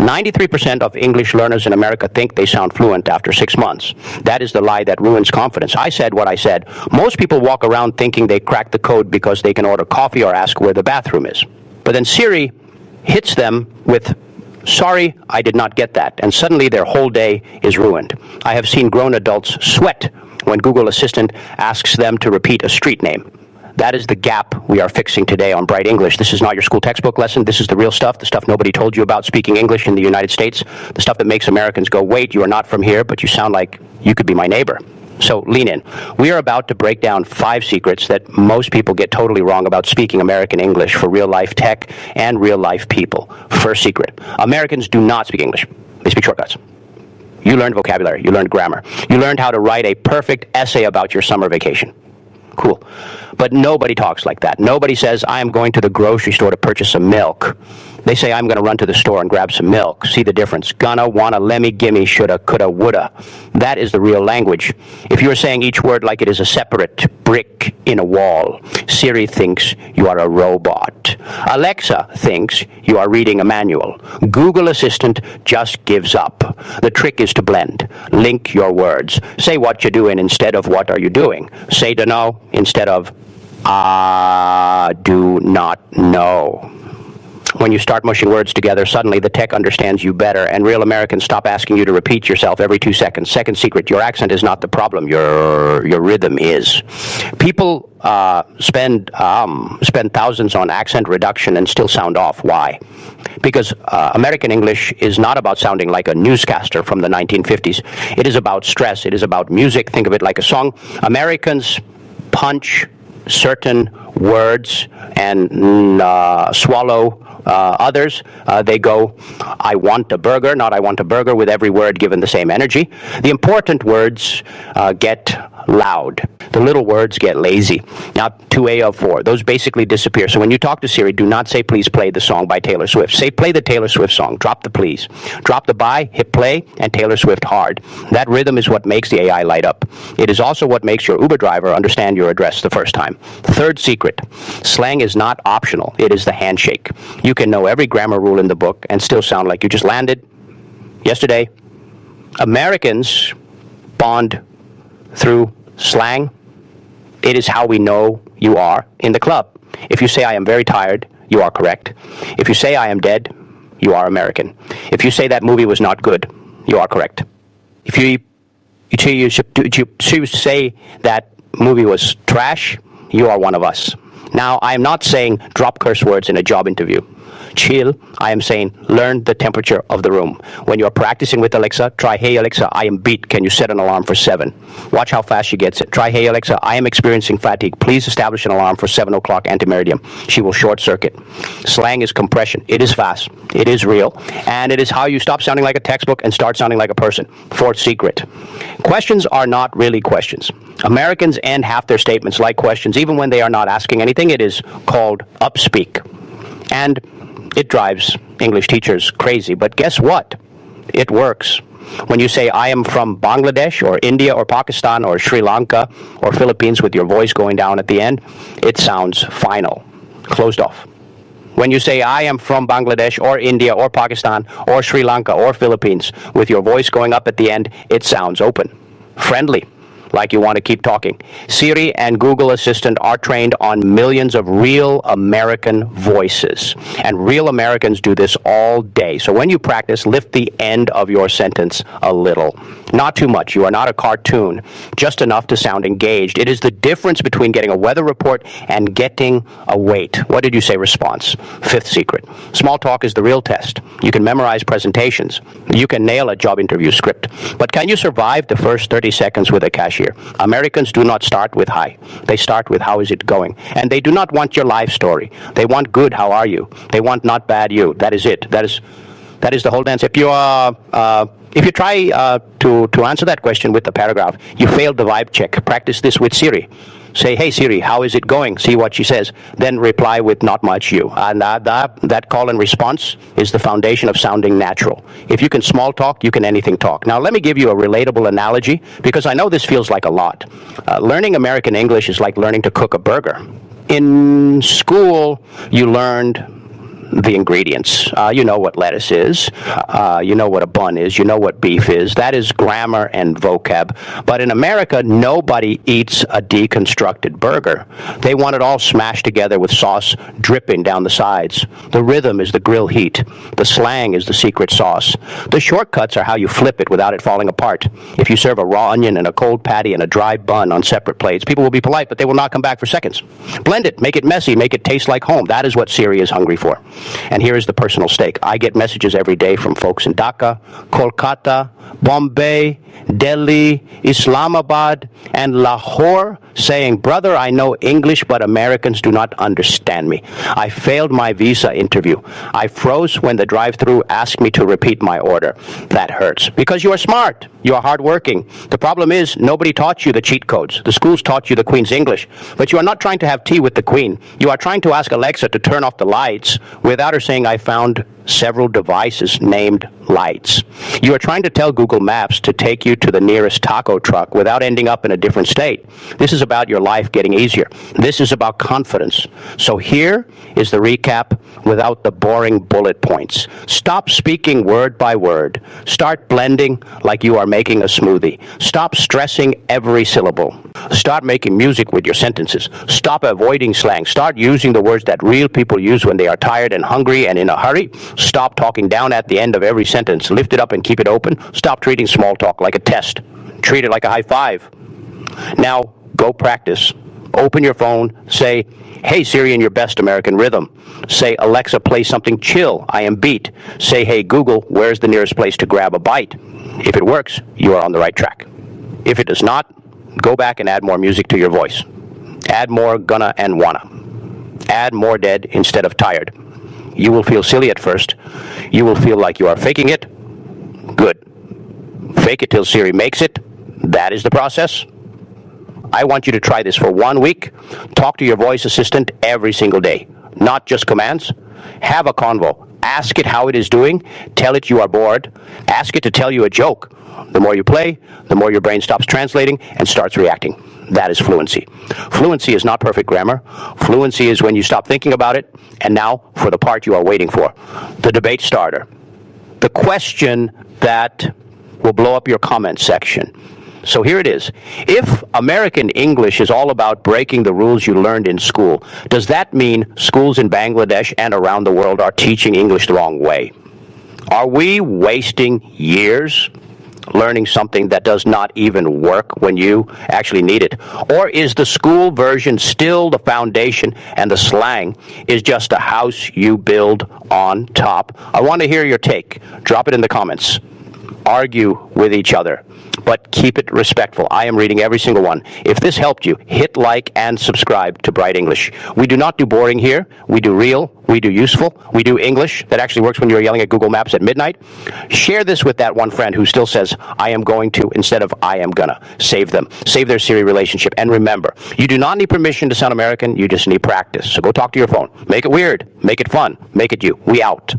93% of English learners in America think they sound fluent after 6 months. That is the lie that ruins confidence. I said what I said. Most people walk around thinking they cracked the code because they can order coffee or ask where the bathroom is. But then Siri hits them with, "Sorry, I did not get that," and suddenly their whole day is ruined. I have seen grown adults sweat when Google Assistant asks them to repeat a street name. That is the gap we are fixing today on Bright English. This is not your school textbook lesson. This is the real stuff, the stuff nobody told you about speaking English in the United States, the stuff that makes Americans go, "Wait, you are not from here, but you sound like you could be my neighbor." So lean in. We are about to break down 5 secrets that most people get totally wrong about speaking American English for real-life tech and real-life people. First secret: Americans do not speak English. They speak shortcuts. You learned vocabulary. You learned grammar. You learned how to write a perfect essay about your summer vacation. Cool. But nobody talks like that. Nobody says, "I am going to the grocery store to purchase some milk." They say, "I'm going to run to the store and grab some milk." See the difference? Gonna, wanna, lemme, gimme, shoulda, coulda, woulda. That is the real language. If you are saying each word like it is a separate brick in a wall, Siri thinks you are a robot. Alexa thinks you are reading a manual. Google Assistant just gives up. The trick is to blend. Link your words. Say what you're doing instead of what are you doing. Say to know instead of I do not know. When you start mushing words together, suddenly the tech understands you better, and real Americans stop asking you to repeat yourself every 2 seconds. Second secret: your accent is not the problem. Your rhythm is. People spend thousands on accent reduction and still sound off. Why? Because American English is not about sounding like a newscaster from the 1950s. It is about stress. It is about music. Think of it like a song. Americans punch certain words and swallow others. They go, "I want a burger," not "I want a burger," with every word given the same energy. The important words get loud. The little words get lazy. Now, 2A of 4. Those basically disappear. So when you talk to Siri, do not say, "Please play the song by Taylor Swift." Say, "Play the Taylor Swift song." Drop the please. Drop the by, hit play, and Taylor Swift hard. That rhythm is what makes the AI light up. It is also what makes your Uber driver understand your address the first time. Third secret: slang is not optional. It is the handshake. You can know every grammar rule in the book and still sound like you just landed yesterday. Americans bond through slang. It is how we know you are in the club. If you say, "I am very tired," you are correct. If you say, "I am dead," you are American. If you say that movie was not good, you are correct. If you say that movie was trash, you are one of us. Now, I am not saying drop curse words in a job interview. Chill. I am saying learn the temperature of the room. When you are practicing with Alexa, try, "Hey Alexa, I am beat. Can you set an alarm for 7? Watch how fast she gets it. Try, "Hey Alexa, I am experiencing fatigue. Please establish an alarm for 7 o'clock antimeridium." She will short circuit. Slang is compression. It is fast. It is real. And it is how you stop sounding like a textbook and start sounding like a person. Fourth secret: questions are not really questions. Americans end half their statements like questions, even when they are not asking anything. It is called upspeak. And it drives English teachers crazy, but guess what? It works. When you say, "I am from Bangladesh," or India, or Pakistan, or Sri Lanka, or Philippines, with your voice going down at the end, it sounds final, closed off. When you say, "I am from Bangladesh," or India, or Pakistan, or Sri Lanka, or Philippines, with your voice going up at the end, it sounds open, friendly, like you want to keep talking. Siri and Google Assistant are trained on millions of real American voices. And real Americans do this all day. So when you practice, lift the end of your sentence a little. Not too much. You are not a cartoon. Just enough to sound engaged. It is the difference between getting a weather report and getting a wait. What did you say? Response. Fifth secret: small talk is the real test. You can memorize presentations. You can nail a job interview script. But can you survive the first 30 seconds with a cashier? Americans do not start with "hi." They start with "how is it going?" And they do not want your life story. They want good "how are you?" They want not bad "you." That is it. That is the whole dance. If you try to answer that question with the paragraph, you failed the vibe check. Practice this with Siri. Say, "Hey Siri, how is it going?" See what she says. Then reply with "not much you." And that call and response is the foundation of sounding natural. If you can small talk, you can anything talk. Now let me give you a relatable analogy, because I know this feels like a lot. Learning American English is like learning to cook a burger. In school, you learned the ingredients. You know what lettuce is. You know what a bun is. You know what beef is. That is grammar and vocab. But in America, nobody eats a deconstructed burger. They want it all smashed together with sauce dripping down the sides. The rhythm is the grill heat. The slang is the secret sauce. The shortcuts are how you flip it without it falling apart. If you serve a raw onion and a cold patty and a dry bun on separate plates, people will be polite, but they will not come back for seconds. Blend it, make it messy, make it taste like home. That is what Siri is hungry for. And here is the personal stake. I get messages every day from folks in Dhaka, Kolkata, Bombay, Delhi, Islamabad, and Lahore saying, brother, I know English, but Americans do not understand me. I failed my visa interview. I froze when the drive-thru asked me to repeat my order. That hurts. Because you are smart. You are hardworking. The problem is nobody taught you the cheat codes. The schools taught you the Queen's English. But you are not trying to have tea with the Queen. You are trying to ask Alexa to turn off the lights without her saying, I found several devices named lights. You are trying to tell Google Maps to take you to the nearest taco truck without ending up in a different state. This is about your life getting easier. This is about confidence. So here is the recap without the boring bullet points. Stop speaking word by word. Start blending like you are making a smoothie. Stop stressing every syllable. Start making music with your sentences. Stop avoiding slang. Start using the words that real people use when they are tired and hungry and in a hurry. Stop talking down at the end of every sentence. Lift it up and keep it open. Stop treating small talk like a test. Treat it like a high five. Now, go practice. Open your phone. Say, hey Siri in your best American rhythm. Say, Alexa, play something chill. I am beat. Say, hey Google, where's the nearest place to grab a bite? If it works, you are on the right track. If it does not, go back and add more music to your voice. Add more gonna and wanna. Add more dead instead of tired. You will feel silly at first. You will feel like you are faking it. Good. Fake it till Siri makes it. That is the process. I want you to try this for 1 week. Talk to your voice assistant every single day. Not just commands. Have a convo. Ask it how it is doing. Tell it you are bored. Ask it to tell you a joke. The more you play, the more your brain stops translating and starts reacting. That is fluency. Fluency is not perfect grammar. Fluency is when you stop thinking about it. And now for the part you are waiting for. The debate starter. The question that will blow up your comment section. So here it is. If American English is all about breaking the rules you learned in school, does that mean schools in Bangladesh and around the world are teaching English the wrong way? Are we wasting years learning something that does not even work when you actually need it? Or is the school version still the foundation and the slang is just a house you build on top? I want to hear your take. Drop it in the comments. Argue with each other, but keep it respectful. I am reading every single one. If this helped you, hit like and subscribe to Bright English. We do not do boring here. We do real. We do useful. We do English that actually works when you're yelling at Google Maps at midnight. Share this with that one friend who still says, I am going to, instead of I am gonna. Save them. Save their Siri relationship. And remember, you do not need permission to sound American. You just need practice. So go talk to your phone. Make it weird. Make it fun. Make it you. We out.